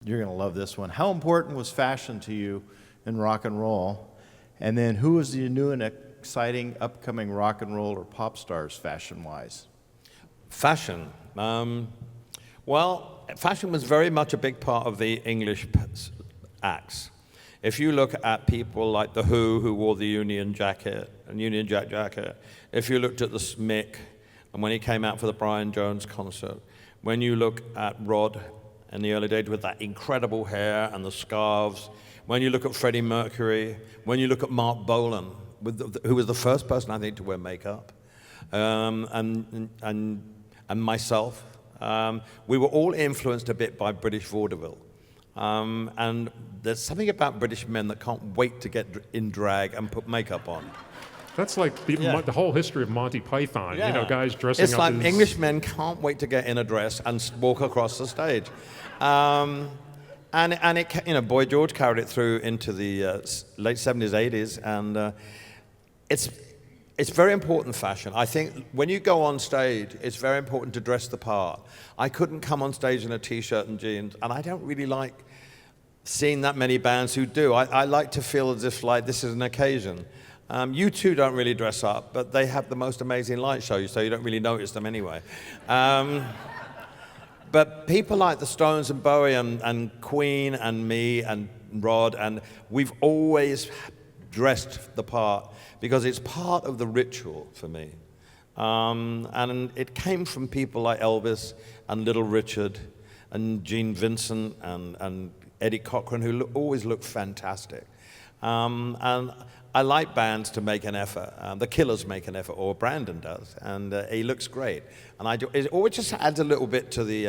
You're going to love this one. How important was fashion to you in rock and roll? And then who was the new and exciting upcoming rock and roll or pop stars fashion-wise? Fashion. Well, fashion was very much a big part of the English acts. If you look at people like The Who wore the Union Jack jacket, if you looked at the Mick, and when he came out for the Brian Jones concert, when you look at Rod in the early days with that incredible hair and the scarves, when you look at Freddie Mercury, when you look at Mark Bolan, who was the first person, I think, to wear makeup, and myself, we were all influenced a bit by British vaudeville. And there's something about British men that can't wait to get in drag and put makeup on. That's like the whole history of Monty Python, you know, guys dressing up. It's like as... English men can't wait to get in a dress and walk across the stage. And it, you know, Boy George carried it through into the late 70s, 80s, and it's very important, fashion. I think when you go on stage, it's very important to dress the part. I couldn't come on stage in a t-shirt and jeans, and I don't really like seeing that many bands who do. I like to feel as if like this is an occasion. U2 don't really dress up, but they have the most amazing light show, so you don't really notice them anyway. But people like the Stones and Bowie and Queen and me and Rod, and we've always dressed the part because it's part of the ritual for me. And it came from people like Elvis and Little Richard and Gene Vincent and Eddie Cochran, who always looked fantastic. And I like bands to make an effort. The Killers make an effort, or Brandon does, and he looks great. And it always just adds a little bit to the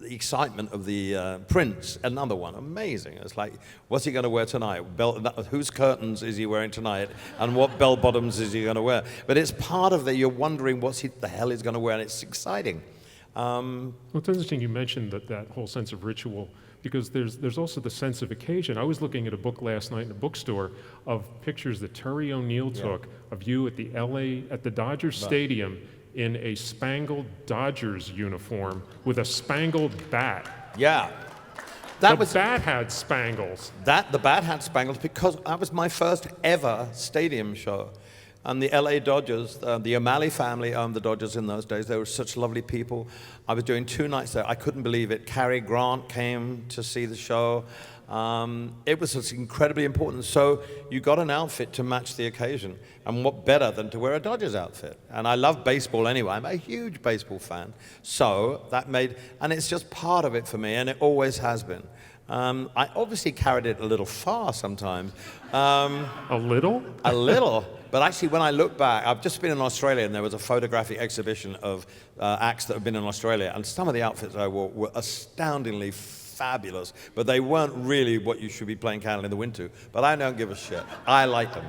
excitement of the Prince. Another one, amazing. It's like, what's he going to wear tonight? Whose curtains is he wearing tonight? And what bell bottoms is he going to wear? But it's part of you're wondering what the hell he's going to wear, and it's exciting. Well, it's interesting you mentioned that whole sense of ritual, because there's also the sense of occasion. I was looking at a book last night in a bookstore of pictures that Terry O'Neill took of you at the Dodgers Stadium in a spangled Dodgers uniform with a spangled bat. Yeah. The bat had spangles. The bat had spangles because that was my first ever stadium show. And the LA Dodgers, the O'Malley family owned the Dodgers in those days. They were such lovely people. I was doing 2 nights there. I couldn't believe it. Cary Grant came to see the show. It was just incredibly important. So you got an outfit to match the occasion. And what better than to wear a Dodgers outfit? And I love baseball anyway. I'm a huge baseball fan. So and it's just part of it for me, and it always has been. I obviously carried it a little far sometimes. A little? A little. But actually, when I look back, I've just been in Australia, and there was a photographic exhibition of acts that have been in Australia, and some of the outfits I wore were astoundingly fabulous, but they weren't really what you should be playing Candle in the Wind to. But I don't give a shit. I like them.